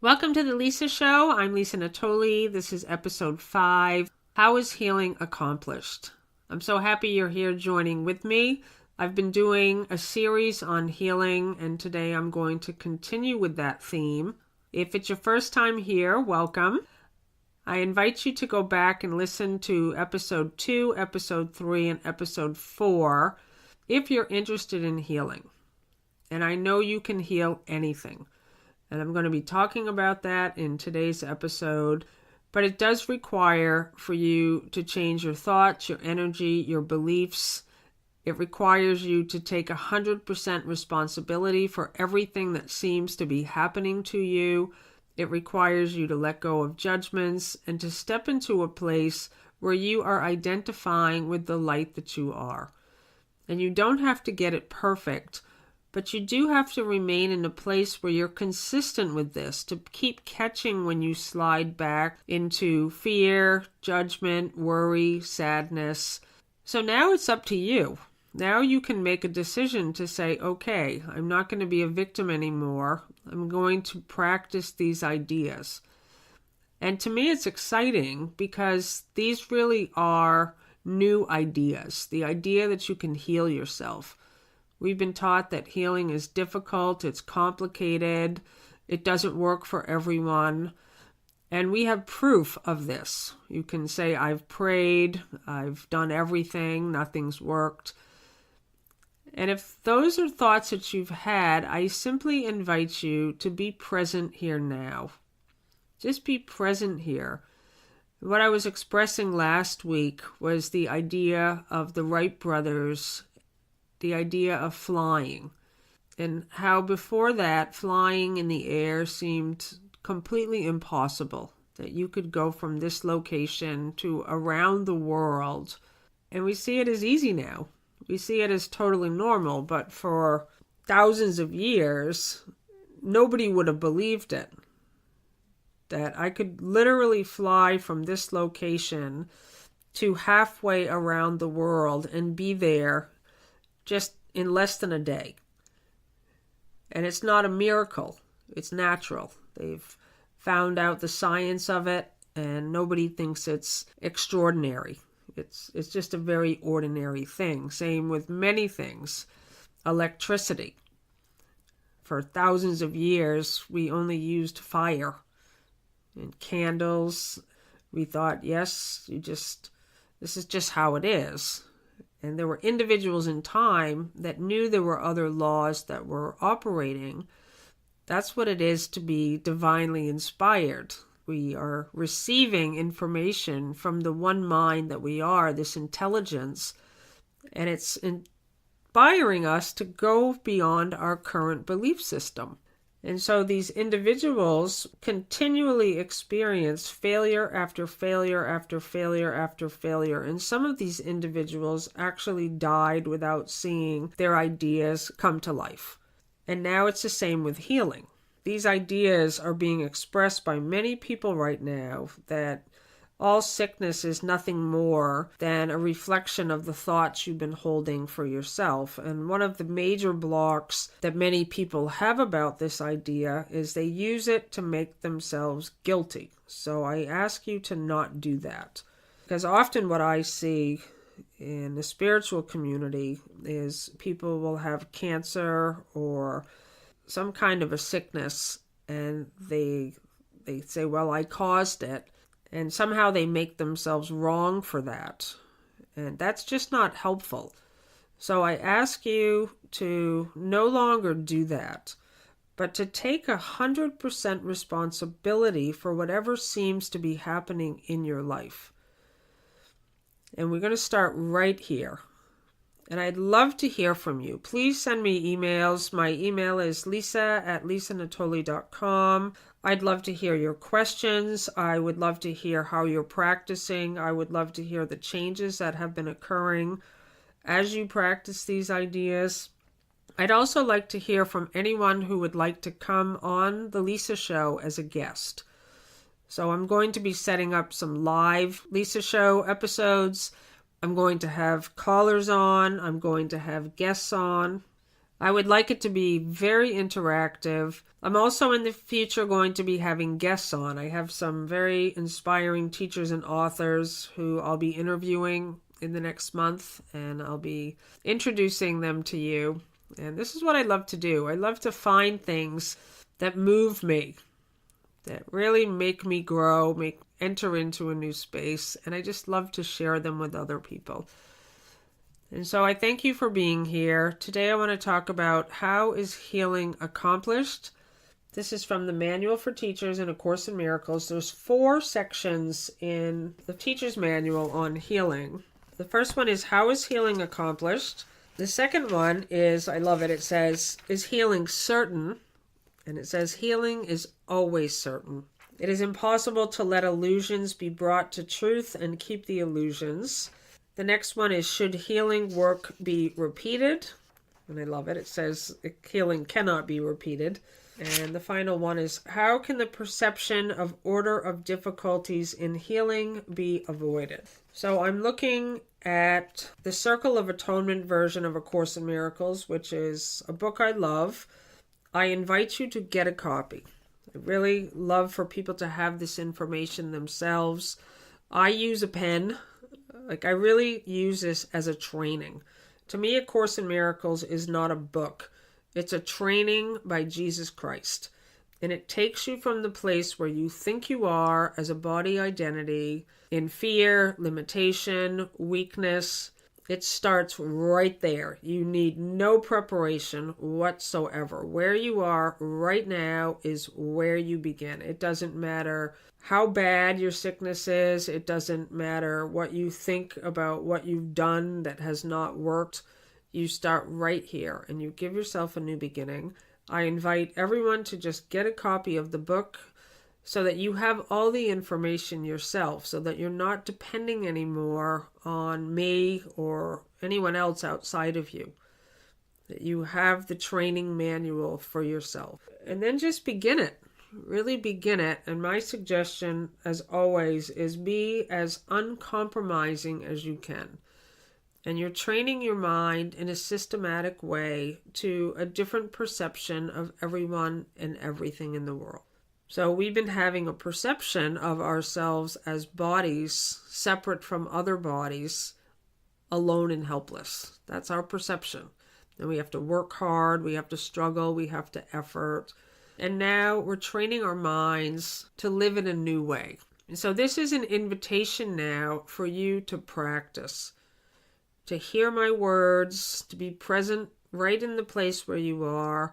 Welcome to the Lisa Show. I'm Lisa Natoli. This is episode 5. How is healing accomplished? I'm so happy you're here joining with me. I've been doing a series on healing, and today I'm going to continue with that theme. If it's your first time here, welcome. I invite you to go back and listen to episode 2, episode 3, and episode 4 if you're interested in healing. And I know you can heal anything. And I'm going to be talking about that in today's episode. But it does require for you to change your thoughts, your energy, your beliefs. It requires you to take 100% responsibility for everything that seems to be happening to you. It requires you to let go of judgments and to step into a place where you are identifying with the light that you are. And you don't have to get it perfect, but you do have to remain in a place where you're consistent with this, to keep catching when you slide back into fear, judgment, worry, sadness. So now it's up to you. Now you can make a decision to say, okay, I'm not going to be a victim anymore. I'm going to practice these ideas. And to me, it's exciting because these really are new ideas. The idea that you can heal yourself. We've been taught that healing is difficult, it's complicated, it doesn't work for everyone. And we have proof of this. You can say, I've prayed, I've done everything, nothing's worked. And if those are thoughts that you've had, I simply invite you to be present here now. Just be present here. What I was expressing last week was the idea of the Wright brothers, the idea of flying, and how before that flying in the air seemed completely impossible, that you could go from this location to around the world. And we see it as easy now. We see it as totally normal, but for thousands of years, nobody would have believed it. That I could literally fly from this location to halfway around the world and be there just in less than a day. And it's not a miracle. It's natural. They've found out the science of it, and nobody thinks it's extraordinary. It's just a very ordinary thing. Same with many things. Electricity. For thousands of years, we only used fire and candles. We thought, yes, this is just how it is. And there were individuals in time that knew there were other laws that were operating. That's what it is to be divinely inspired. We are receiving information from the one mind that we are, this intelligence, and it's inspiring us to go beyond our current belief system. And so these individuals continually experience failure after failure after failure after failure. And some of these individuals actually died without seeing their ideas come to life. And now it's the same with healing. These ideas are being expressed by many people right now that all sickness is nothing more than a reflection of the thoughts you've been holding for yourself. And one of the major blocks that many people have about this idea is they use it to make themselves guilty. So I ask you to not do that. Because often what I see in the spiritual community is people will have cancer or some kind of a sickness, and they say, well, I caused it. And somehow they make themselves wrong for that. And that's just not helpful. So I ask you to no longer do that, but to take 100% responsibility for whatever seems to be happening in your life. And we're going to start right here. And I'd love to hear from you. Please send me emails. My email is lisa@lisanatoli.com. I'd love to hear your questions. I would love to hear how you're practicing. I would love to hear the changes that have been occurring as you practice these ideas. I'd also like to hear from anyone who would like to come on the Lisa Show as a guest. So I'm going to be setting up some live Lisa Show episodes. I'm going to have callers on. I'm going to have guests on. I would like it to be very interactive. I'm also in the future going to be having guests on. I have some very inspiring teachers and authors who I'll be interviewing in the next month, and I'll be introducing them to you. And this is what I love to do. I love to find things that move me, that really make me grow, enter into a new space, and I just love to share them with other people. And so I thank you for being here. Today I want to talk about how is healing accomplished. This is from the Manual for Teachers in A Course in Miracles. There's 4 sections in the Teacher's Manual on healing. The first one is, how is healing accomplished? The second one is, I love it, it says, is healing certain? And it says, healing is always certain. It is impossible to let illusions be brought to truth and keep the illusions. The next one is, should healing work be repeated? And I love it. It says healing cannot be repeated. And the final one is, how can the perception of order of difficulties in healing be avoided? So I'm looking at the Circle of Atonement version of A Course in Miracles, which is a book I love. I invite you to get a copy. I really love for people to have this information themselves. I use a pen. I really use this as a training. To me, A Course in Miracles is not a book. It's a training by Jesus Christ. And it takes you from the place where you think you are as a body identity, in fear, limitation, weakness. It starts right there. You need no preparation whatsoever. Where you are right now is where you begin. It doesn't matter how bad your sickness is. It doesn't matter what you think about what you've done that has not worked. You start right here and you give yourself a new beginning. I invite everyone to just get a copy of the book so that you have all the information yourself, so that you're not depending anymore on me or anyone else outside of you. That you have the training manual for yourself. And then just begin it. Really begin it. And my suggestion, as always, is be as uncompromising as you can. And you're training your mind in a systematic way to a different perception of everyone and everything in the world. So we've been having a perception of ourselves as bodies separate from other bodies, alone and helpless. That's our perception. And we have to work hard, we have to struggle, we have to effort. And now we're training our minds to live in a new way. And so this is an invitation now for you to practice, to hear my words, to be present right in the place where you are,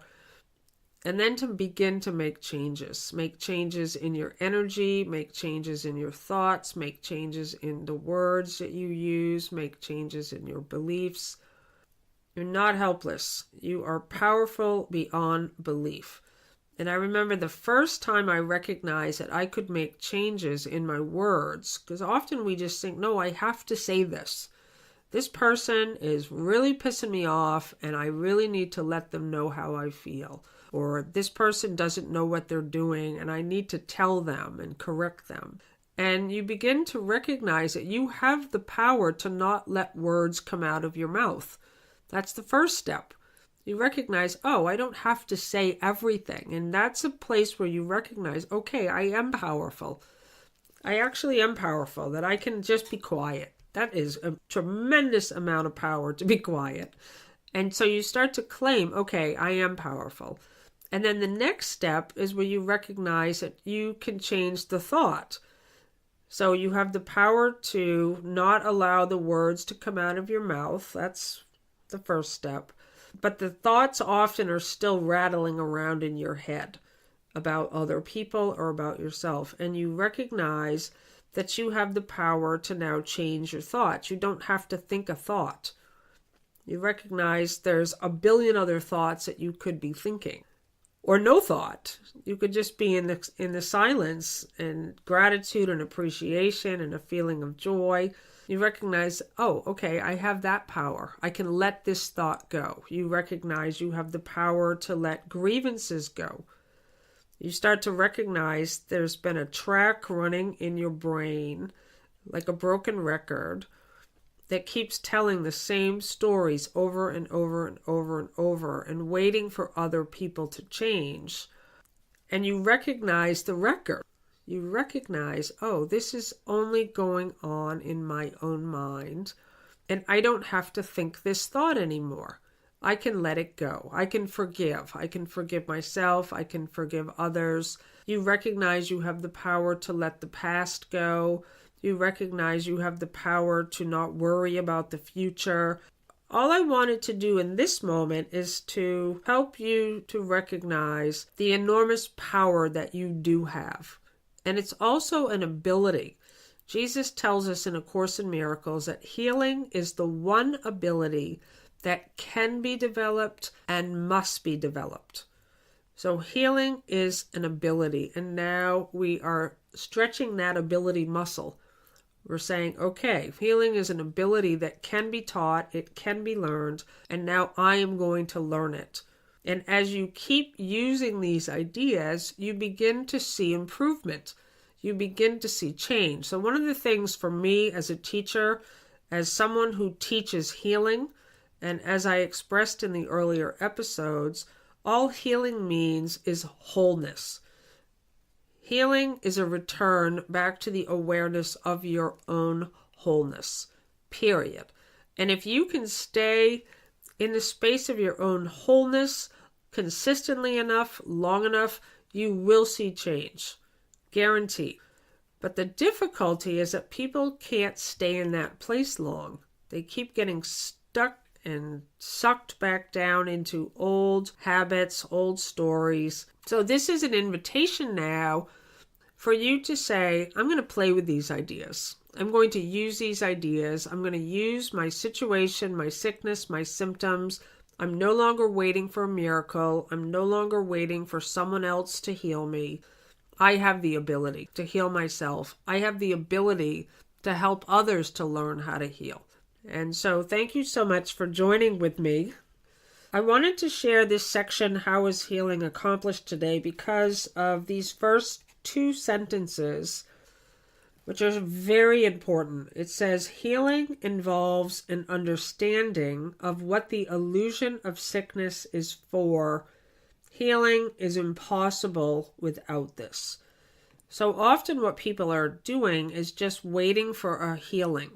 and then to begin to make changes. Make changes in your energy, make changes in your thoughts, make changes in the words that you use, make changes in your beliefs. You're not helpless. You are powerful beyond belief. And I remember the first time I recognized that I could make changes in my words, because often we just think, no, I have to say this. This person is really pissing me off and I really need to let them know how I feel. Or this person doesn't know what they're doing and I need to tell them and correct them. And you begin to recognize that you have the power to not let words come out of your mouth. That's the first step. You recognize, oh, I don't have to say everything. And that's a place where you recognize, okay, I am powerful. I actually am powerful, that I can just be quiet. That is a tremendous amount of power to be quiet. And so you start to claim, okay, I am powerful. And then the next step is where you recognize that you can change the thought. So you have the power to not allow the words to come out of your mouth. That's the first step. But the thoughts often are still rattling around in your head about other people or about yourself. And you recognize that you have the power to now change your thoughts. You don't have to think a thought. You recognize there's a billion other thoughts that you could be thinking. Or no thought. You could just be in the silence and gratitude and appreciation and a feeling of joy. You recognize, oh, okay, I have that power. I can let this thought go. You recognize you have the power to let grievances go. You start to recognize there's been a track running in your brain, like a broken record, that keeps telling the same stories over and over and over and over and waiting for other people to change. And you recognize the record. You recognize, oh, this is only going on in my own mind, and I don't have to think this thought anymore. I can let it go. I can forgive. I can forgive myself. I can forgive others. You recognize you have the power to let the past go. You recognize you have the power to not worry about the future. All I wanted to do in this moment is to help you to recognize the enormous power that you do have. And it's also an ability. Jesus tells us in A Course in Miracles that healing is the one ability that can be developed and must be developed. So healing is an ability, and now we are stretching that ability muscle. We're saying, okay, healing is an ability that can be taught, it can be learned, and now I am going to learn it. And as you keep using these ideas, you begin to see improvement. You begin to see change. So one of the things for me as a teacher, as someone who teaches healing, and as I expressed in the earlier episodes, all healing means is wholeness. Healing is a return back to the awareness of your own wholeness, period. And if you can stay in the space of your own wholeness consistently enough, long enough, you will see change. Guaranteed. But the difficulty is that people can't stay in that place long. They keep getting stuck and sucked back down into old habits, old stories. So this is an invitation now for you to say, I'm going to play with these ideas. I'm going to use these ideas. I'm going to use my situation, my sickness, my symptoms. I'm no longer waiting for a miracle. I'm no longer waiting for someone else to heal me. I have the ability to heal myself. I have the ability to help others to learn how to heal. And so thank you so much for joining with me. I wanted to share this section, How is Healing Accomplished Today, because of these first two sentences, which are very important. It says, healing involves an understanding of what the illusion of sickness is for. Healing is impossible without this. So often what people are doing is just waiting for a healing.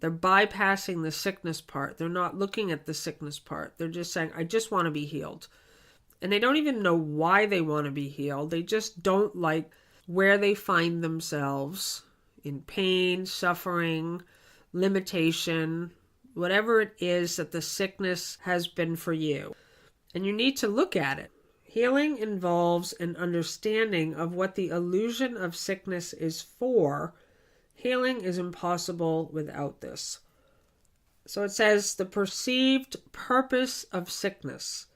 They're bypassing the sickness part. They're not looking at the sickness part. They're just saying, I just want to be healed. And they don't even know why they want to be healed. They just don't like where they find themselves in pain, suffering, limitation, whatever it is that the sickness has been for you. And you need to look at it. Healing involves an understanding of what the illusion of sickness is for. Healing is impossible without this. So it says, the perceived purpose of sickness.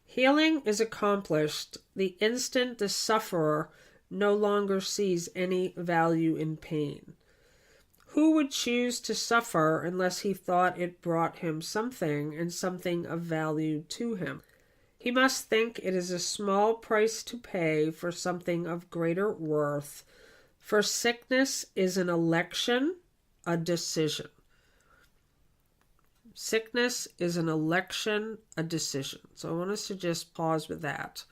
Healing is accomplished the instant the sufferer no longer sees any value in pain. Who would choose to suffer unless he thought it brought him something and something of value to him? He must think it is a small price to pay for something of greater worth. For sickness is an election, a decision. Sickness is an election, a decision. So I want us to just pause with that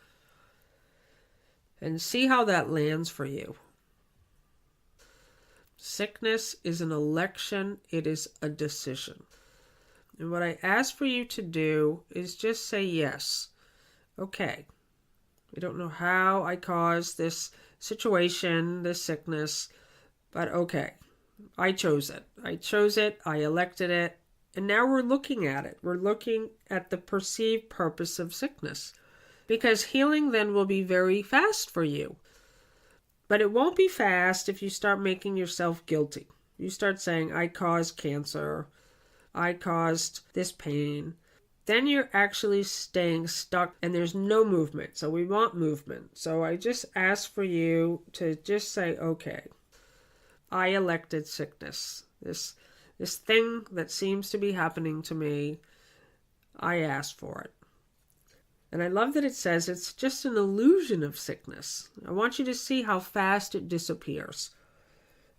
and see how that lands for you. Sickness is an election, it is a decision. And what I ask for you to do is just say yes. Okay, I don't know how I caused this situation, this sickness, but okay, I chose it. I elected it, and now we're looking at it. We're looking at the perceived purpose of sickness, because healing then will be very fast for you. But it won't be fast if you start making yourself guilty. You start saying, I caused cancer, I caused this pain. Then you're actually staying stuck and there's no movement. So we want movement. So I just ask for you to just say, okay, I elected sickness. This thing that seems to be happening to me, I asked for it. And I love that it says it's just an illusion of sickness. I want you to see how fast it disappears.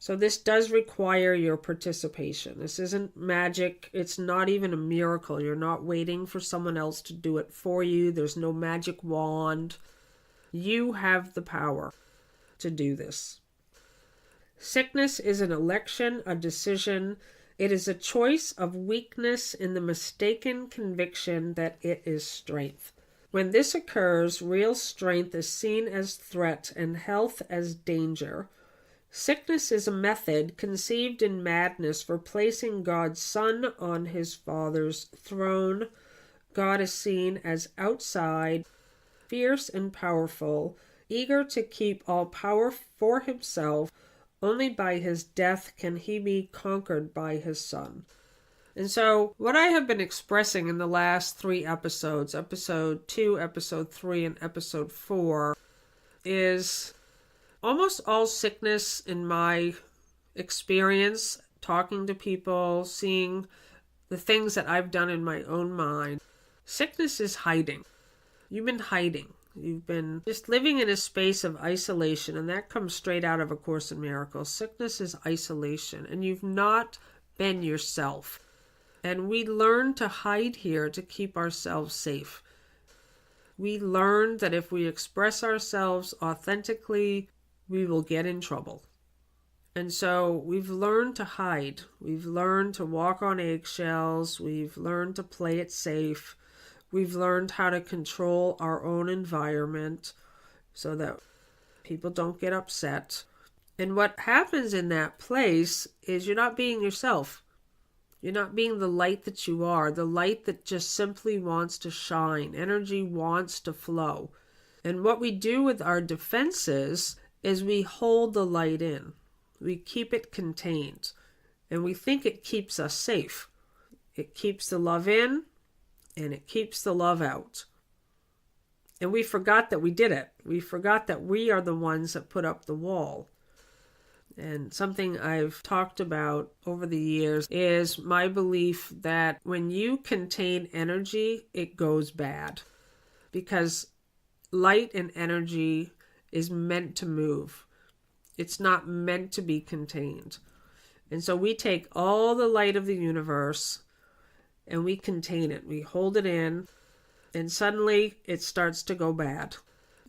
So this does require your participation. This isn't magic. It's not even a miracle. You're not waiting for someone else to do it for you. There's no magic wand. You have the power to do this. Sickness is an election, a decision. It is a choice of weakness in the mistaken conviction that it is strength. When this occurs, real strength is seen as threat and health as danger. Sickness is a method conceived in madness for placing God's Son on his Father's throne. God is seen as outside, fierce and powerful, eager to keep all power for himself. Only by his death can he be conquered by his Son. And so what I have been expressing in the last 3 episodes, episode 2, episode 3, and episode 4, is almost all sickness in my experience, talking to people, seeing the things that I've done in my own mind. Sickness is hiding. You've been hiding. You've been just living in a space of isolation, and that comes straight out of A Course in Miracles. Sickness is isolation, and you've not been yourself. And we learn to hide here to keep ourselves safe. We learn that if we express ourselves authentically, we will get in trouble. And so we've learned to hide. We've learned to walk on eggshells. We've learned to play it safe. We've learned how to control our own environment so that people don't get upset. And what happens in that place is you're not being yourself. You're not being the light that you are, the light that just simply wants to shine. Energy wants to flow. And what we do with our defenses is we hold the light in. We keep it contained. And we think it keeps us safe. It keeps the love in, and it keeps the love out. And we forgot that we did it. We forgot that we are the ones that put up the wall. And something I've talked about over the years is my belief that when you contain energy, it goes bad. Because light and energy is meant to move. It's not meant to be contained. And so we take all the light of the universe and we contain it. We hold it in, and suddenly it starts to go bad.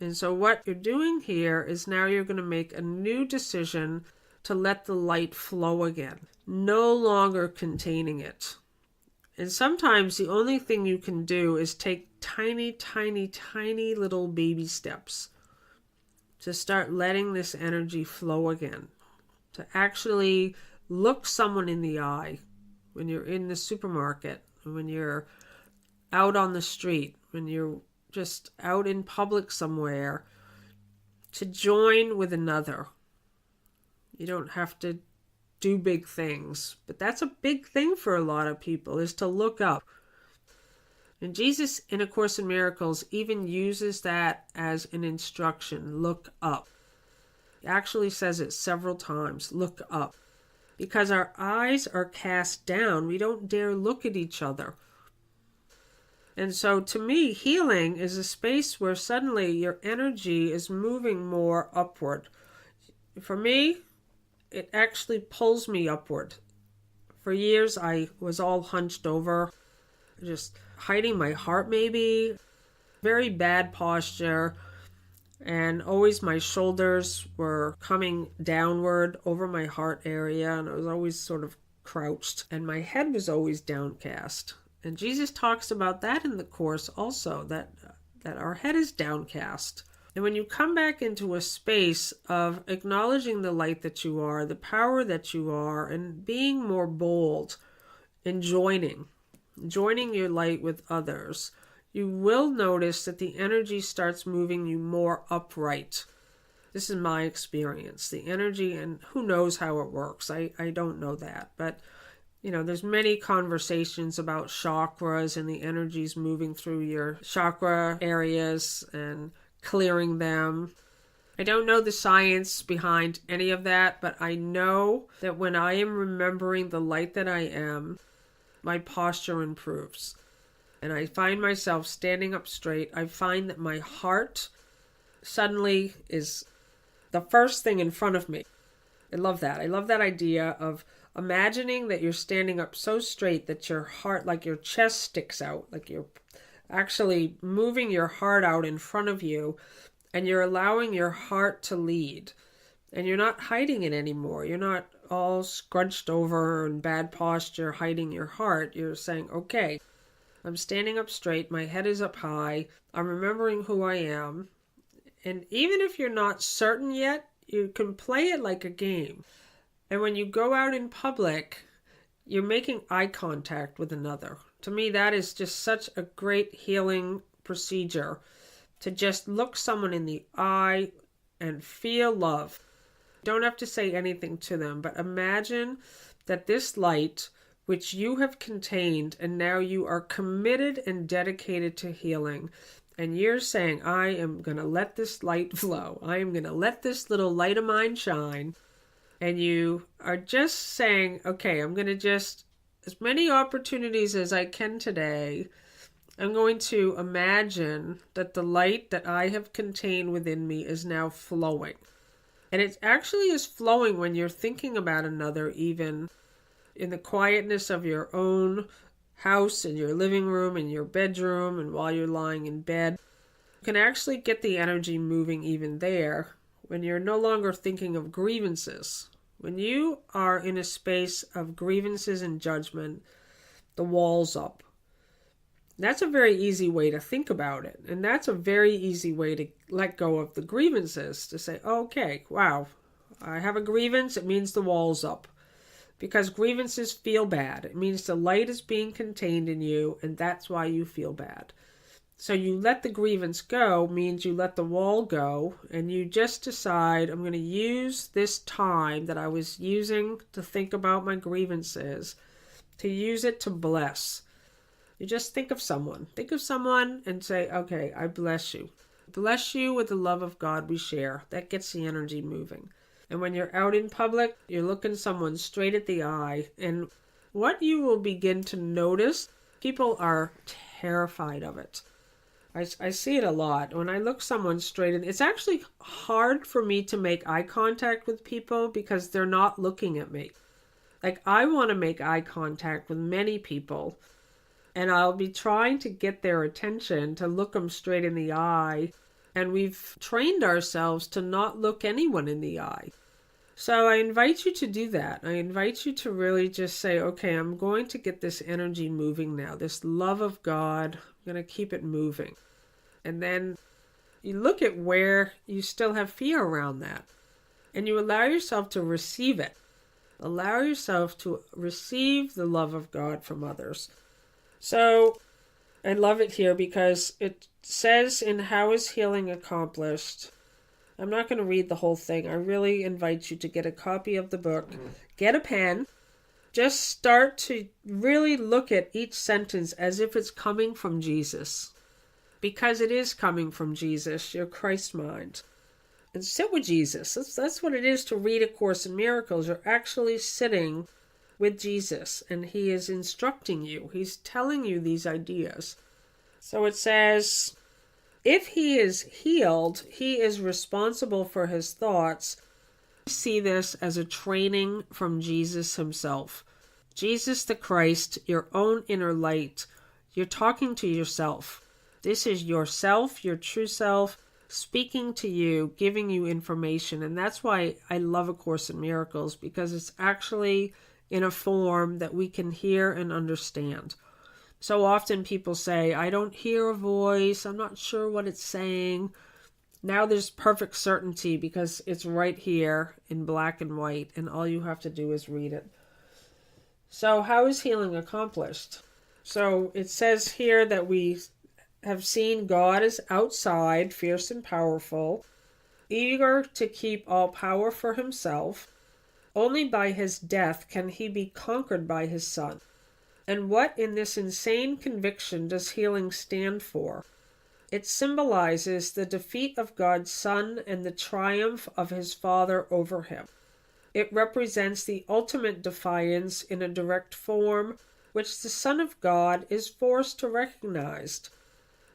And so what you're doing here is now you're going to make a new decision to let the light flow again, no longer containing it. And sometimes the only thing you can do is take tiny, tiny, tiny little baby steps to start letting this energy flow again, to actually look someone in the eye when you're in the supermarket, when you're out on the street, when you're just out in public somewhere, to join with another. You don't have to do big things, but that's a big thing for a lot of people, is to look up. And Jesus in A Course in Miracles even uses that as an instruction, look up. He actually says it several times, look up. Because our eyes are cast down, we don't dare look at each other. And so to me, healing is a space where suddenly your energy is moving more upward. For me, it actually pulls me upward. For years, I was all hunched over, just hiding my heart maybe, very bad posture, and always my shoulders were coming downward over my heart area, and I was always sort of crouched, and my head was always downcast. And Jesus talks about that in the Course also, that our head is downcast. And when you come back into a space of acknowledging the light that you are, the power that you are, and being more bold and joining your light with others, you will notice that the energy starts moving you more upright. This is my experience. The energy, and who knows how it works. I don't know that. But, there's many conversations about chakras and the energies moving through your chakra areas and clearing them. I don't know the science behind any of that, but I know that when I am remembering the light that I am, my posture improves. And I find myself standing up straight. I find that my heart suddenly is the first thing in front of me. I love that. I love that idea of imagining that you're standing up so straight that your heart, like your chest sticks out, like you're actually moving your heart out in front of you, and you're allowing your heart to lead. And you're not hiding it anymore. You're not all scrunched over in bad posture hiding your heart. You're saying, okay, I'm standing up straight. My head is up high. I'm remembering who I am. And even if you're not certain yet, you can play it like a game. And when you go out in public, you're making eye contact with another. To me, that is just such a great healing procedure, to just look someone in the eye and feel love. Don't have to say anything to them, but imagine that this light, which you have contained, and now you are committed and dedicated to healing, and you're saying, I am going to let this light flow. I am going to let this little light of mine shine. And you are just saying, okay, I'm going to just, as many opportunities as I can today, I'm going to imagine that the light that I have contained within me is now flowing. And it actually is flowing when you're thinking about another, even in the quietness of your own house, in your living room, in your bedroom, and while you're lying in bed. You can actually get the energy moving even there when you're no longer thinking of grievances. When you are in a space of grievances and judgment, the wall's up. That's a very easy way to think about it. And that's a very easy way to let go of the grievances, to say, okay, wow, I have a grievance. It means the wall's up. Because grievances feel bad. It means the light is being contained in you, and that's why you feel bad. So you let the grievance go means you let the wall go, and you just decide, I'm going to use this time that I was using to think about my grievances, to use it to bless. You just think of someone. Think of someone and say, okay, I bless you. Bless you with the love of God we share. That gets the energy moving. And when you're out in public, you're looking someone straight at the eye. And what you will begin to notice, people are terrified of it. I see it a lot. When I look someone straight in, it's actually hard for me to make eye contact with people because they're not looking at me. Like, I want to make eye contact with many people, and I'll be trying to get their attention, to look them straight in the eye. And we've trained ourselves to not look anyone in the eye. So I invite you to do that. I invite you to really just say, okay, I'm going to get this energy moving now. This love of God, I'm going to keep it moving. And then you look at where you still have fear around that. And you allow yourself to receive it. Allow yourself to receive the love of God from others. So I love it here because it says in How is Healing Accomplished? I'm not going to read the whole thing. I really invite you to get a copy of the book. Get a pen. Just start to really look at each sentence as if it's coming from Jesus. Because it is coming from Jesus, your Christ mind. And sit with Jesus. That's what it is to read A Course in Miracles. You're actually sitting with Jesus, and he is instructing you. He's telling you these ideas. So it says, if he is healed, he is responsible for his thoughts. See this as a training from Jesus himself. Jesus the Christ, your own inner light. You're talking to yourself. This is yourself, your true self, speaking to you, giving you information. And that's why I love A Course in Miracles, because it's actually in a form that we can hear and understand. So often people say, I don't hear a voice, I'm not sure what it's saying. Now there's perfect certainty because it's right here in black and white, and all you have to do is read it. So how is healing accomplished? So it says here that we have seen God as outside, fierce and powerful, eager to keep all power for himself. Only by his death can he be conquered by his Son. And what in this insane conviction does healing stand for? It symbolizes the defeat of God's Son and the triumph of his Father over him. It represents the ultimate defiance in a direct form, which the Son of God is forced to recognize.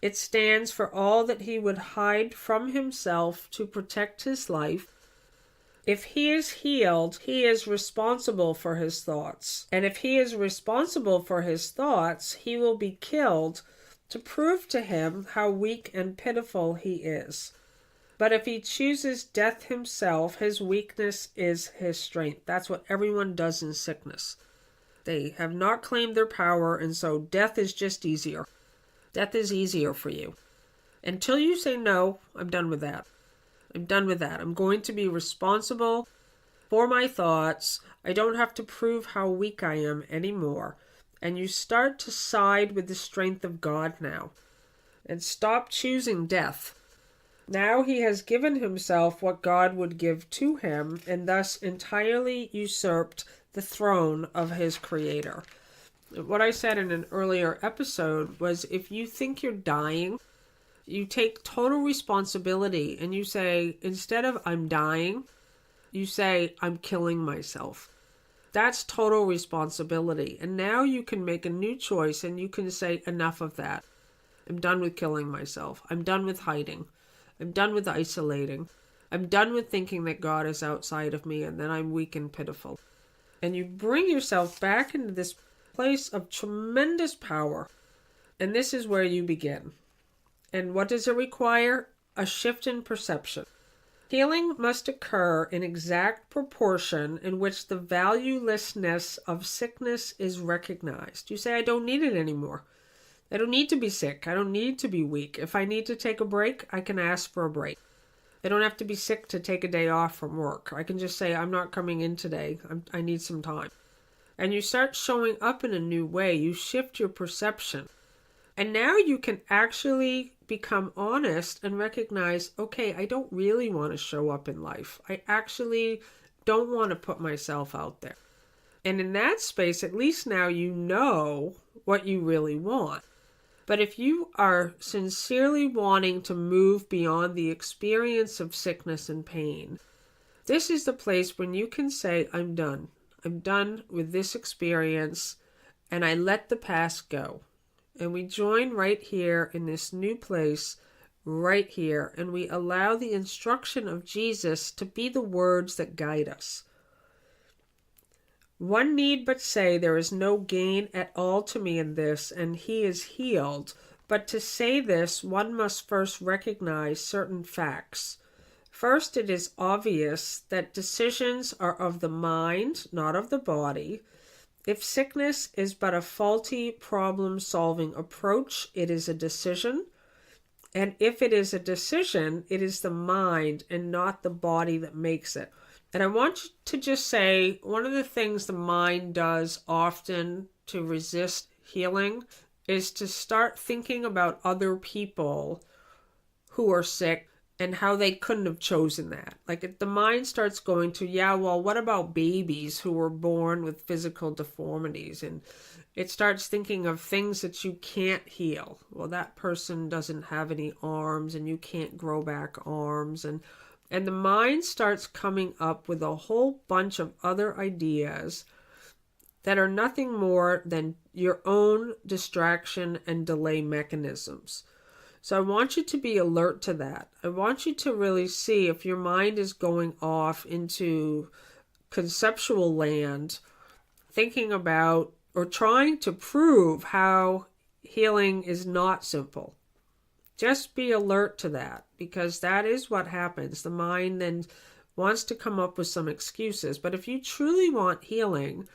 It stands for all that he would hide from himself to protect his life. If he is healed, he is responsible for his thoughts. And if he is responsible for his thoughts, he will be killed to prove to him how weak and pitiful he is. But if he chooses death himself, his weakness is his strength. That's what everyone does in sickness. They have not claimed their power, and so death is just easier. Death is easier for you. Until you say, no, I'm done with that. I'm done with that. I'm going to be responsible for my thoughts. I don't have to prove how weak I am anymore. And you start to side with the strength of God now. And stop choosing death. Now he has given himself what God would give to him, and thus entirely usurped the throne of his Creator. What I said in an earlier episode was, if you think you're dying, you take total responsibility and you say, instead of I'm dying, you say, I'm killing myself. That's total responsibility. And now you can make a new choice and you can say, enough of that. I'm done with killing myself. I'm done with hiding. I'm done with isolating. I'm done with thinking that God is outside of me and that I'm weak and pitiful. And you bring yourself back into this place of tremendous power. And this is where you begin. And what does it require? A shift in perception. Healing must occur in exact proportion in which the valuelessness of sickness is recognized. You say, I don't need it anymore. I don't need to be sick. I don't need to be weak. If I need to take a break, I can ask for a break. I don't have to be sick to take a day off from work. I can just say, I'm not coming in today. I need some time. And you start showing up in a new way. You shift your perception. And now you can actually become honest and recognize, okay, I don't really want to show up in life. I actually don't want to put myself out there. And in that space, at least now you know what you really want. But if you are sincerely wanting to move beyond the experience of sickness and pain, this is the place when you can say, I'm done. I'm done with this experience, and I let the past go. And we join right here in this new place, right here, and we allow the instruction of Jesus to be the words that guide us. One need but say, there is no gain at all to me in this, and he is healed. But to say this, one must first recognize certain facts. First, it is obvious that decisions are of the mind, not of the body. If sickness is but a faulty problem-solving approach, it is a decision. And if it is a decision, it is the mind and not the body that makes it. And I want you to just say, one of the things the mind does often to resist healing is to start thinking about other people who are sick and how they couldn't have chosen that. Like if the mind starts going to, yeah, well, what about babies who were born with physical deformities? And it starts thinking of things that you can't heal. Well, that person doesn't have any arms and you can't grow back arms. And the mind starts coming up with a whole bunch of other ideas that are nothing more than your own distraction and delay mechanisms. So I want you to be alert to that. I want you to really see if your mind is going off into conceptual land, thinking about or trying to prove how healing is not simple. Just be alert to that, because that is what happens. The mind then wants to come up with some excuses. But if you truly want healing,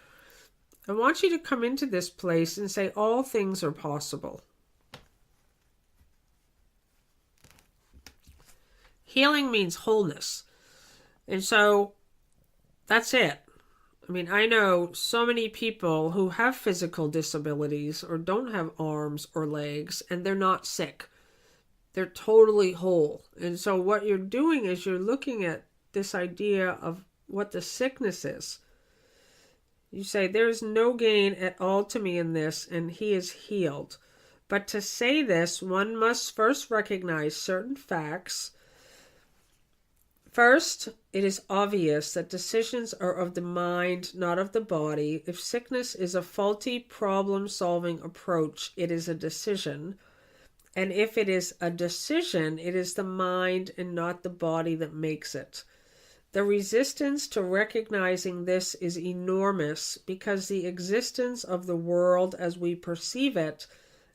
I want you to come into this place and say, all things are possible. Healing means wholeness. And so that's it. I mean, I know so many people who have physical disabilities or don't have arms or legs, and they're not sick. They're totally whole. And so what you're doing is you're looking at this idea of what the sickness is. You say, there is no gain at all to me in this, and he is healed. But to say this, one must first recognize certain facts. First, it is obvious that decisions are of the mind, not of the body. If sickness is a faulty problem-solving approach, it is a decision. And if it is a decision, it is the mind and not the body that makes it. The resistance to recognizing this is enormous because the existence of the world as we perceive it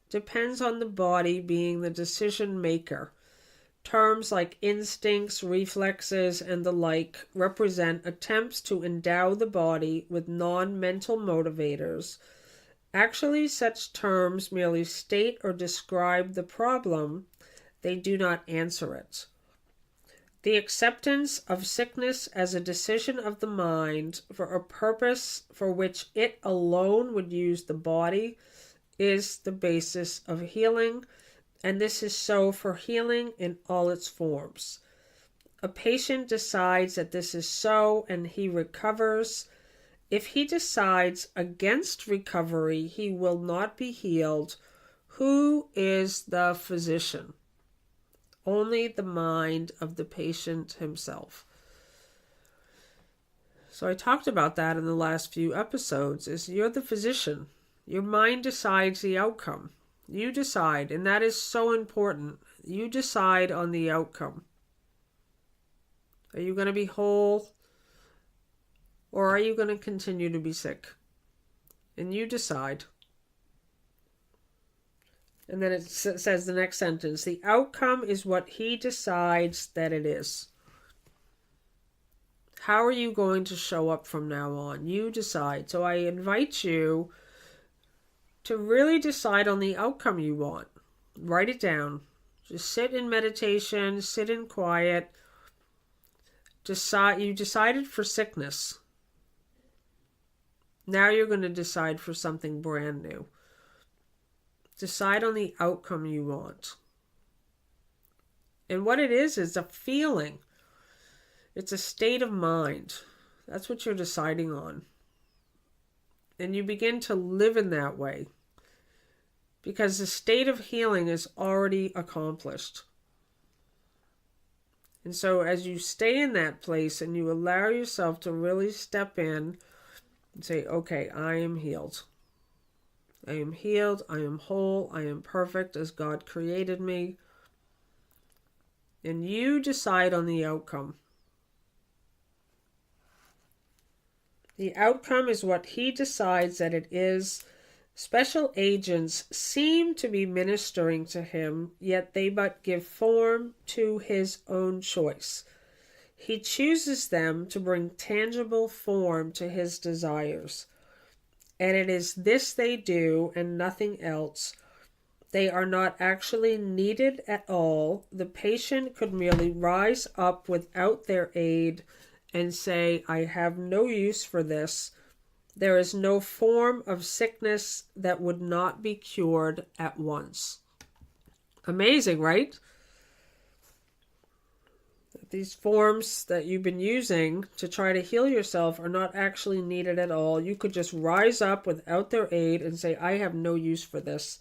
depends on the body being the decision maker. Terms like instincts, reflexes, and the like represent attempts to endow the body with non-mental motivators. Actually, such terms merely state or describe the problem. They do not answer it. The acceptance of sickness as a decision of the mind for a purpose for which it alone would use the body is the basis of healing, and this is so for healing in all its forms. A patient decides that this is so and he recovers. If he decides against recovery, he will not be healed. Who is the physician? Only the mind of the patient himself. So I talked about that in the last few episodes, is you're the physician. Your mind decides the outcome. You decide, and that is so important. You decide on the outcome. Are you going to be whole? Or are you going to continue to be sick? And you decide. And then it says the next sentence, the outcome is what he decides that it is. How are you going to show up from now on? You decide. So I invite you to really decide on the outcome you want. Write it down. Just sit in meditation, sit in quiet. You decided for sickness. Now you're going to decide for something brand new. Decide on the outcome you want. And what it is a feeling. It's a state of mind. That's what you're deciding on. And you begin to live in that way. Because the state of healing is already accomplished. And so as you stay in that place and you allow yourself to really step in and say, okay, I am healed. I am healed, I am whole, I am perfect as God created me. And you decide on the outcome. The outcome is what he decides that it is. Special agents seem to be ministering to him, yet they but give form to his own choice. He chooses them to bring tangible form to his desires. And it is this they do and nothing else. They are not actually needed at all. The patient could merely rise up without their aid and say, I have no use for this. There is no form of sickness that would not be cured at once. Amazing, right? These forms that you've been using to try to heal yourself are not actually needed at all. You could just rise up without their aid and say, I have no use for this.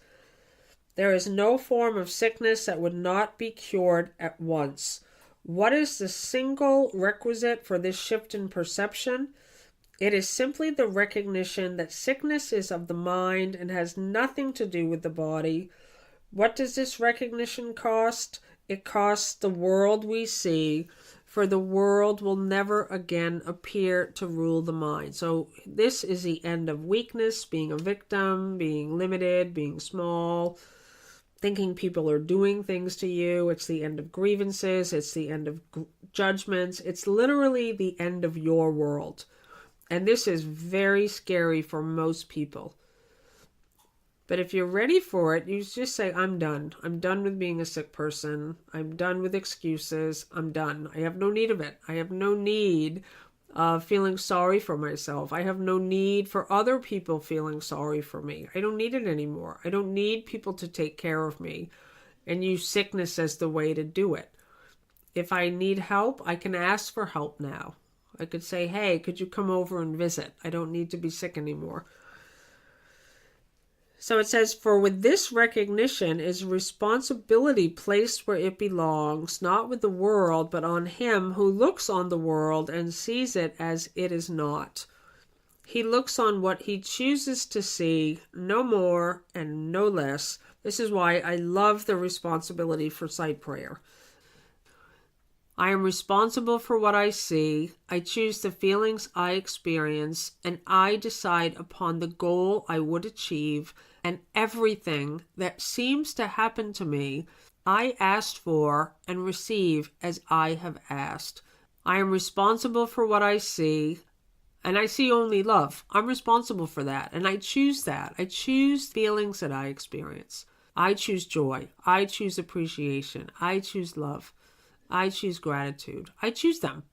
There is no form of sickness that would not be cured at once. What is the single requisite for this shift in perception? It is simply the recognition that sickness is of the mind and has nothing to do with the body. What does this recognition cost? It costs the world we see, for the world will never again appear to rule the mind. So this is the end of weakness, being a victim, being limited, being small, thinking people are doing things to you. It's the end of grievances. It's the end of judgments. It's literally the end of your world. And this is very scary for most people. But if you're ready for it, you just say, I'm done. I'm done with being a sick person. I'm done with excuses. I'm done. I have no need of it. I have no need of feeling sorry for myself. I have no need for other people feeling sorry for me. I don't need it anymore. I don't need people to take care of me and use sickness as the way to do it. If I need help, I can ask for help now. I could say, hey, could you come over and visit? I don't need to be sick anymore. So it says, for with this recognition is responsibility placed where it belongs, not with the world, but on him who looks on the world and sees it as it is not. He looks on what he chooses to see, no more and no less. This is why I love the responsibility for sight prayer. I am responsible for what I see. I choose the feelings I experience, and I decide upon the goal I would achieve, and everything that seems to happen to me, I asked for and receive as I have asked. I am responsible for what I see, and I see only love. I'm responsible for that, and I choose that. I choose feelings that I experience. I choose joy. I choose appreciation. I choose love. I choose gratitude. I choose them.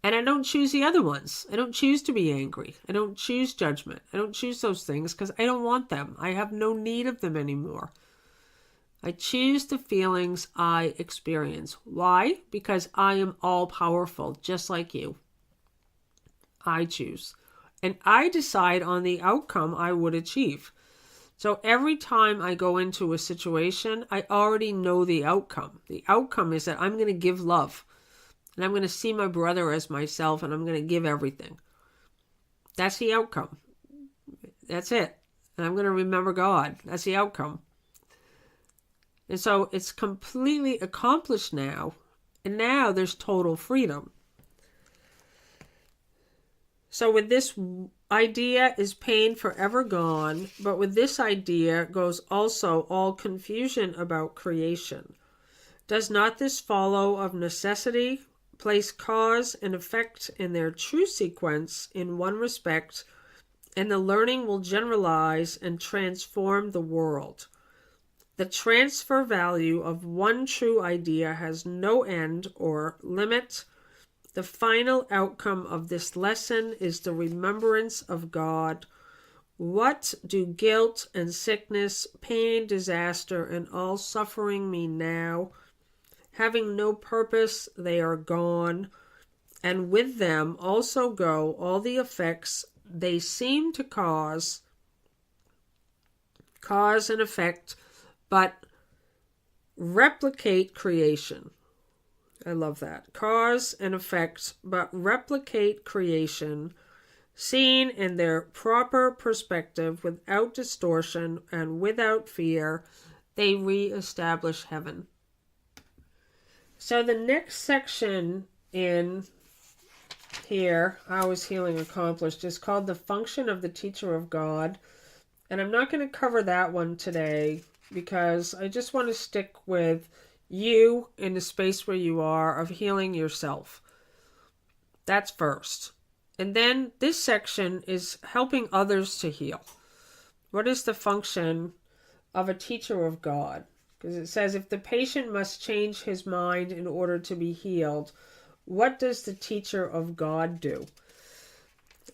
And I don't choose the other ones. I don't choose to be angry. I don't choose judgment. I don't choose those things because I don't want them. I have no need of them anymore. I choose the feelings I experience. Why? Because I am all powerful, just like you. I choose. And I decide on the outcome I would achieve. So every time I go into a situation, I already know the outcome. The outcome is that I'm going to give love. And I'm going to see my brother as myself, and I'm going to give everything. That's the outcome. That's it. And I'm going to remember God. That's the outcome. And so it's completely accomplished now. And now there's total freedom. So with this idea is pain forever gone, but with this idea goes also all confusion about creation. Does not this follow of necessity? Place cause and effect in their true sequence in one respect, and the learning will generalize and transform the world. The transfer value of one true idea has no end or limit. The final outcome of this lesson is the remembrance of God. What do guilt and sickness, pain, disaster, and all suffering mean now? Having no purpose, they are gone, and with them also go all the effects they seem to cause and effect, but replicate creation. I love that. Cause and effect, but replicate creation, seen in their proper perspective, without distortion and without fear, they re-establish heaven. So the next section in here, How is Healing Accomplished, is called The Function of the Teacher of God. And I'm not going to cover that one today because I just want to stick with you in the space where you are of healing yourself. That's first. And then this section is helping others to heal. What is the function of a teacher of God? Because it says if the patient must change his mind in order to be healed, what does the teacher of God do?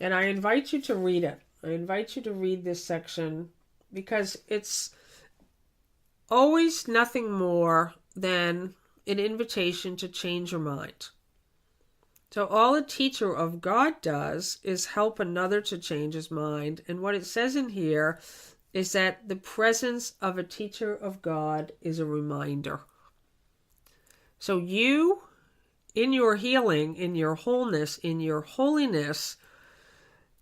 And I invite you to read it. I invite you to read this section because it's always nothing more than an invitation to change your mind. So all a teacher of God does is help another to change his mind. And what it says in here is that the presence of a teacher of God is a reminder. So you, in your healing, in your wholeness, in your holiness,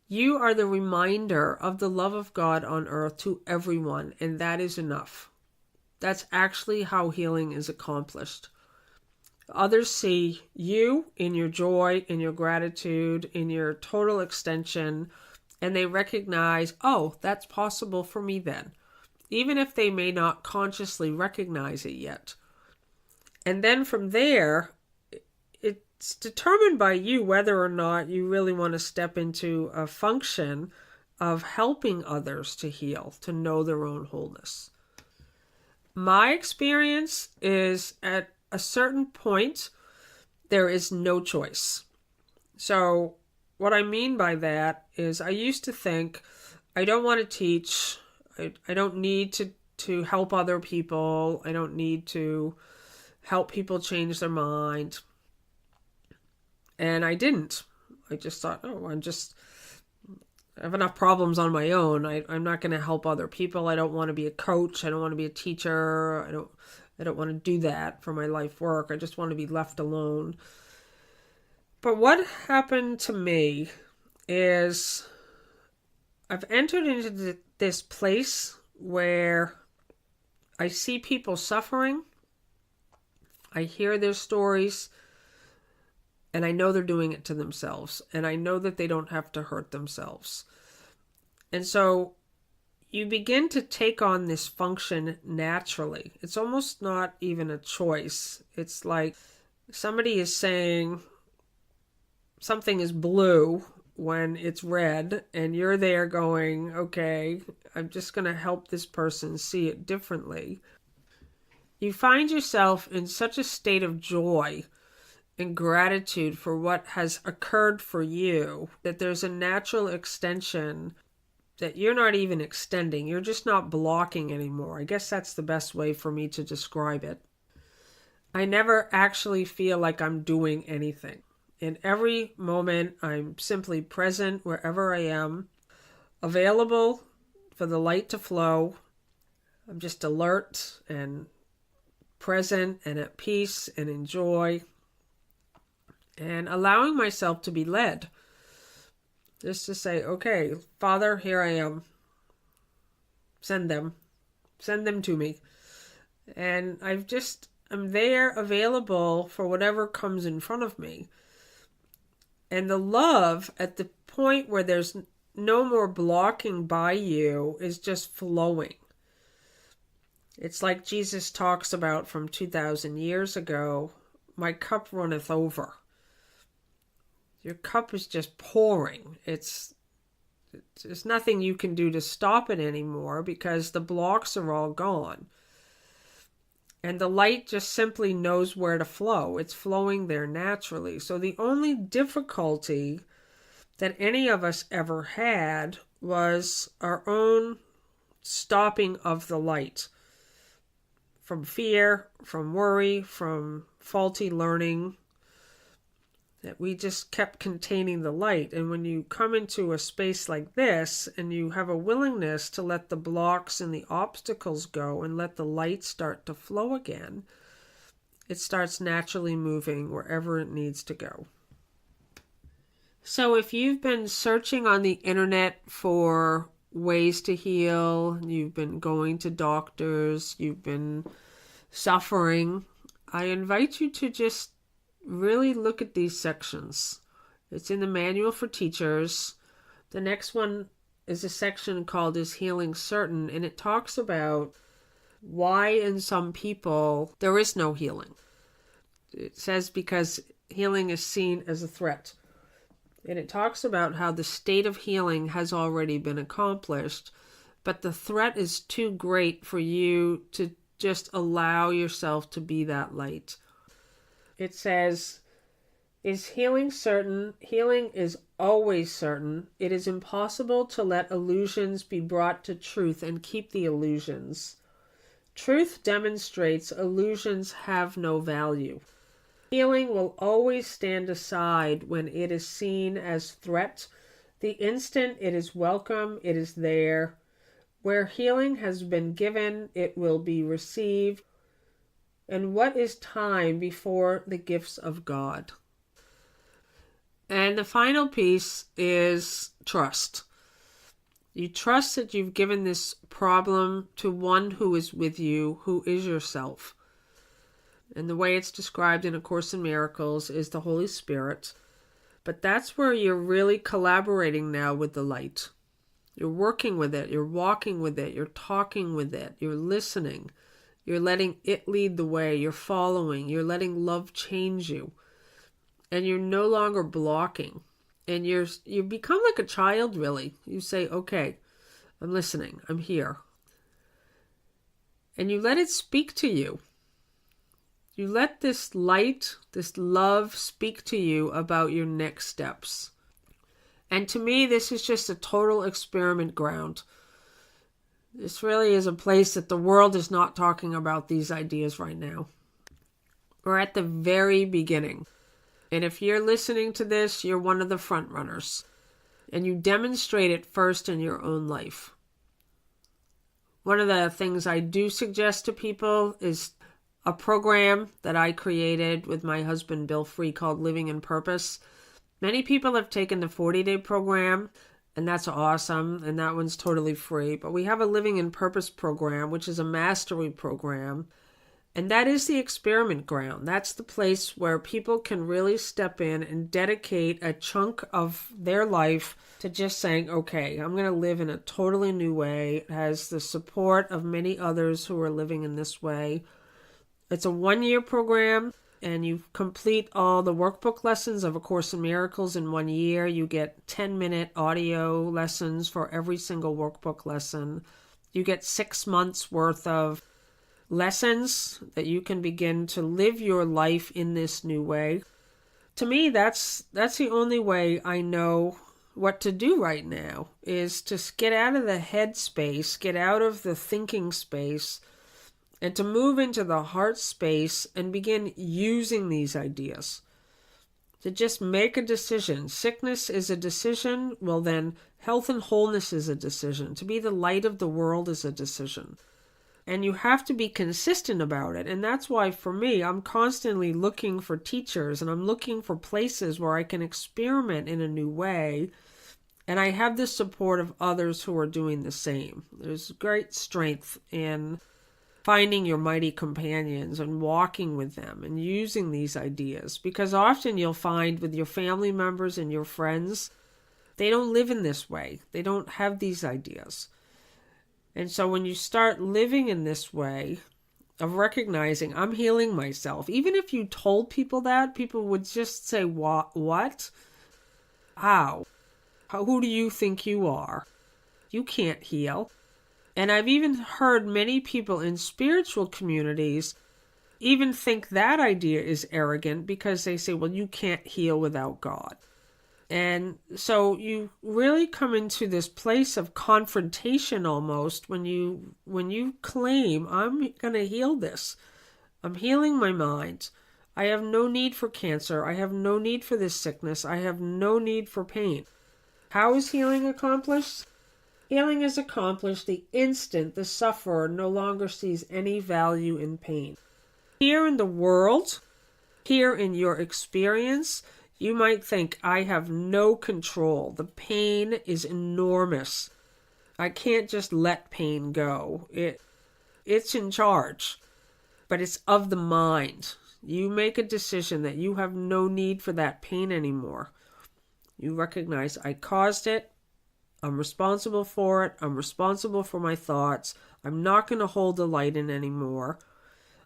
you are the reminder of the love of God on earth to everyone, and that is enough. That's actually how healing is accomplished. Others see you in your joy, in your gratitude, in your total extension, and they recognize, oh, that's possible for me then, even if they may not consciously recognize it yet. And then from there, it's determined by you whether or not you really want to step into a function of helping others to heal, to know their own wholeness. My experience is at a certain point, there is no choice. So what I mean by that is I used to think, I don't want to teach. I don't need to help other people. I don't need to help people change their mind. And I didn't. I just thought, oh, I have enough problems on my own. I'm not going to help other people. I don't want to be a coach. I don't want to be a teacher. I don't want to do that for my life work. I just want to be left alone. But what happened to me is I've entered into this place where I see people suffering. I hear their stories. And I know they're doing it to themselves. And I know that they don't have to hurt themselves. And so you begin to take on this function naturally. It's almost not even a choice. It's like somebody is saying something is blue when it's red, and you're there going, okay, I'm just going to help this person see it differently. You find yourself in such a state of joy and gratitude for what has occurred for you that there's a natural extension that you're not even extending. You're just not blocking anymore. I guess that's the best way for me to describe it. I never actually feel like I'm doing anything. In every moment, I'm simply present wherever I am, available for the light to flow. I'm just alert and present and at peace and in joy, and allowing myself to be led. Just to say, okay, Father, here I am. Send them. Send them to me. And I'm there available for whatever comes in front of me. And the love at the point where there's no more blocking by you is just flowing. It's like Jesus talks about from 2,000 years ago, my cup runneth over. Your cup is just pouring. There's nothing you can do to stop it anymore because the blocks are all gone. And the light just simply knows where to flow. It's flowing there naturally. So the only difficulty that any of us ever had was our own stopping of the light. From fear, from worry, from faulty learning, that we just kept containing the light. And when you come into a space like this and you have a willingness to let the blocks and the obstacles go and let the light start to flow again, it starts naturally moving wherever it needs to go. So if you've been searching on the internet for ways to heal, you've been going to doctors, you've been suffering, I invite you to just really look at these sections. It's in the Manual for Teachers. The next one is a section called Is Healing Certain? And it talks about why in some people there is no healing. It says because healing is seen as a threat. And it talks about how the state of healing has already been accomplished, but the threat is too great for you to just allow yourself to be that light. It says, is healing certain? Healing is always certain. It is impossible to let illusions be brought to truth and keep the illusions. Truth demonstrates illusions have no value. Healing will always stand aside when it is seen as threat. The instant it is welcome, it is there. Where healing has been given, it will be received. And what is time before the gifts of God? And the final piece is trust. You trust that you've given this problem to one who is with you, who is yourself. And the way it's described in A Course in Miracles is the Holy Spirit. But that's where you're really collaborating now with the light. You're working with it, you're walking with it, you're talking with it, you're listening. You're letting it lead the way. You're following. You're letting love change you. And you're no longer blocking. And you become like a child, really. You say, okay, I'm listening. I'm here. And you let it speak to you. You let this light, this love speak to you about your next steps. And to me, this is just a total experiment ground. This really is a place that the world is not talking about these ideas right now. We're at the very beginning. And if you're listening to this, you're one of the front runners. And you demonstrate it first in your own life. One of the things I do suggest to people is a program that I created with my husband Bill Free called Living in Purpose. Many people have taken the 40-day program, and that's awesome, and that one's totally free. But we have a Living in Purpose program, which is a mastery program. And that is the experiment ground. That's the place where people can really step in and dedicate a chunk of their life to just saying, okay, I'm going to live in a totally new way. It has the support of many others who are living in this way. It's a 1-year program, and you complete all the workbook lessons of A Course in Miracles in 1 year. You get 10-minute audio lessons for every single workbook lesson. You get 6 months worth of lessons that you can begin to live your life in this new way. To me, that's the only way I know what to do right now, is to get out of the head space, get out of the thinking space, and to move into the heart space and begin using these ideas. To just make a decision. Sickness is a decision. Well, then health and wholeness is a decision. To be the light of the world is a decision. And you have to be consistent about it. And that's why, for me, I'm constantly looking for teachers, and I'm looking for places where I can experiment in a new way. And I have the support of others who are doing the same. There's great strength in finding your mighty companions and walking with them and using these ideas. Because often you'll find with your family members and your friends, they don't live in this way. They don't have these ideas. And so when you start living in this way of recognizing, I'm healing myself, even if you told people that, people would just say, what? How? Who do you think you are? You can't heal. And I've even heard many people in spiritual communities even think that idea is arrogant, because they say, well, you can't heal without God. And so you really come into this place of confrontation almost when you claim, I'm going to heal this. I'm healing my mind. I have no need for cancer. I have no need for this sickness. I have no need for pain. How is healing accomplished? Healing is accomplished the instant the sufferer no longer sees any value in pain. Here in the world, here in your experience, you might think, I have no control. The pain is enormous. I can't just let pain go. It's in charge. But it's of the mind. You make a decision that you have no need for that pain anymore. You recognize, I caused it. I'm responsible for it. I'm responsible for my thoughts. I'm not going to hold the light in anymore.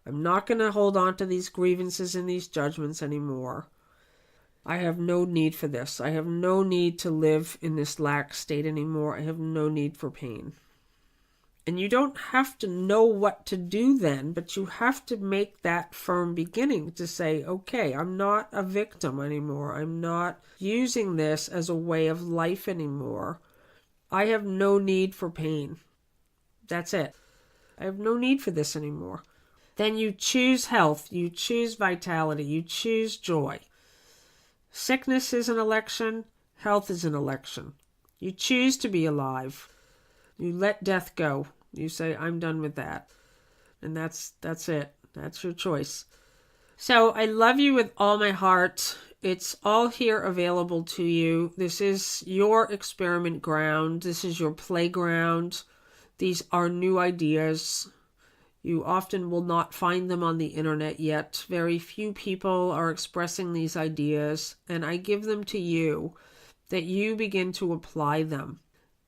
I'm not going to hold on to these grievances and these judgments anymore. I have no need for this. I have no need to live in this lack state anymore. I have no need for pain. And you don't have to know what to do then, but you have to make that firm beginning to say, okay, I'm not a victim anymore. I'm not using this as a way of life anymore. I have no need for pain. That's it. I have no need for this anymore. Then you choose health. You choose vitality. You choose joy. Sickness is an election. Health is an election. You choose to be alive. You let death go. You say, I'm done with that. And that's it. That's your choice. So I love you with all my heart. It's all here available to you. This is your experiment ground. This is your playground. These are new ideas. You often will not find them on the internet yet. Very few people are expressing these ideas, and I give them to you, that you begin to apply them.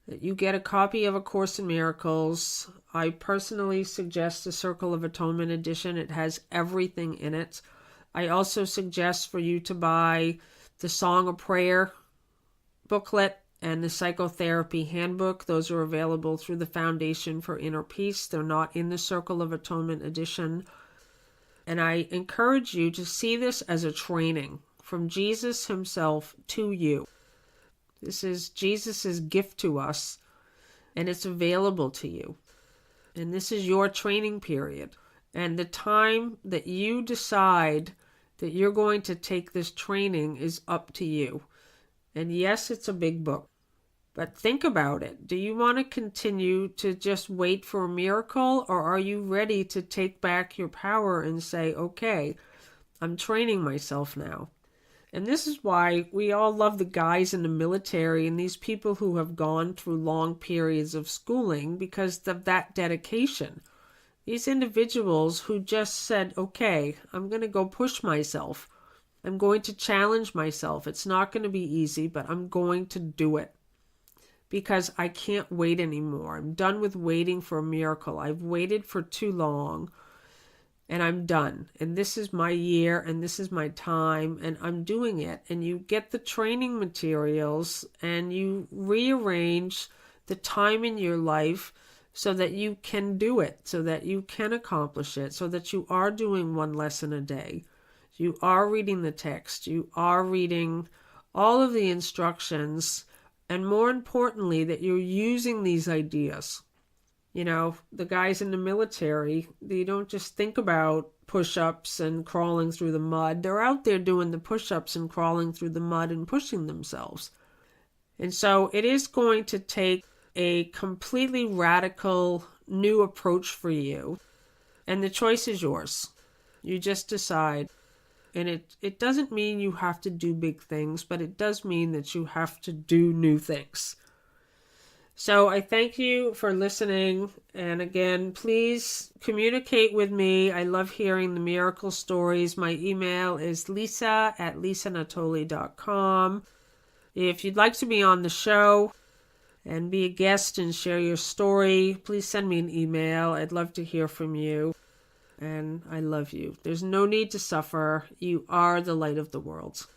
That you get a copy of A Course in Miracles. I personally suggest the Circle of Atonement edition. It has everything in it. I also suggest for you to buy the Song of Prayer booklet and the Psychotherapy Handbook. Those are available through the Foundation for Inner Peace. They're not in the Circle of Atonement edition. And I encourage you to see this as a training from Jesus himself to you. This is Jesus' gift to us, and it's available to you. And this is your training period. And the time that you decide that you're going to take this training is up to you. And yes, it's a big book. But think about it. Do you want to continue to just wait for a miracle, or are you ready to take back your power and say, okay, I'm training myself now? And this is why we all love the guys in the military and these people who have gone through long periods of schooling, because of that dedication. These individuals who just said, okay, I'm going to go push myself. I'm going to challenge myself. It's not going to be easy, but I'm going to do it because I can't wait anymore. I'm done with waiting for a miracle. I've waited for too long and I'm done. And this is my year and this is my time and I'm doing it. And you get the training materials and you rearrange the time in your life so that you can do it, so that you can accomplish it, so that you are doing one lesson a day. You are reading the text. You are reading all of the instructions. And more importantly, that you're using these ideas. You know, the guys in the military, they don't just think about push-ups and crawling through the mud. They're out there doing the push-ups and crawling through the mud and pushing themselves. And so it is going to take a completely radical new approach for you. And the choice is yours. You just decide. And it doesn't mean you have to do big things, but it does mean that you have to do new things. So I thank you for listening. And again, please communicate with me. I love hearing the miracle stories. My email is lisa@lisanatoli.com. If you'd like to be on the show and be a guest and share your story, please send me an email. I'd love to hear from you. And I love you. There's no need to suffer. You are the light of the world.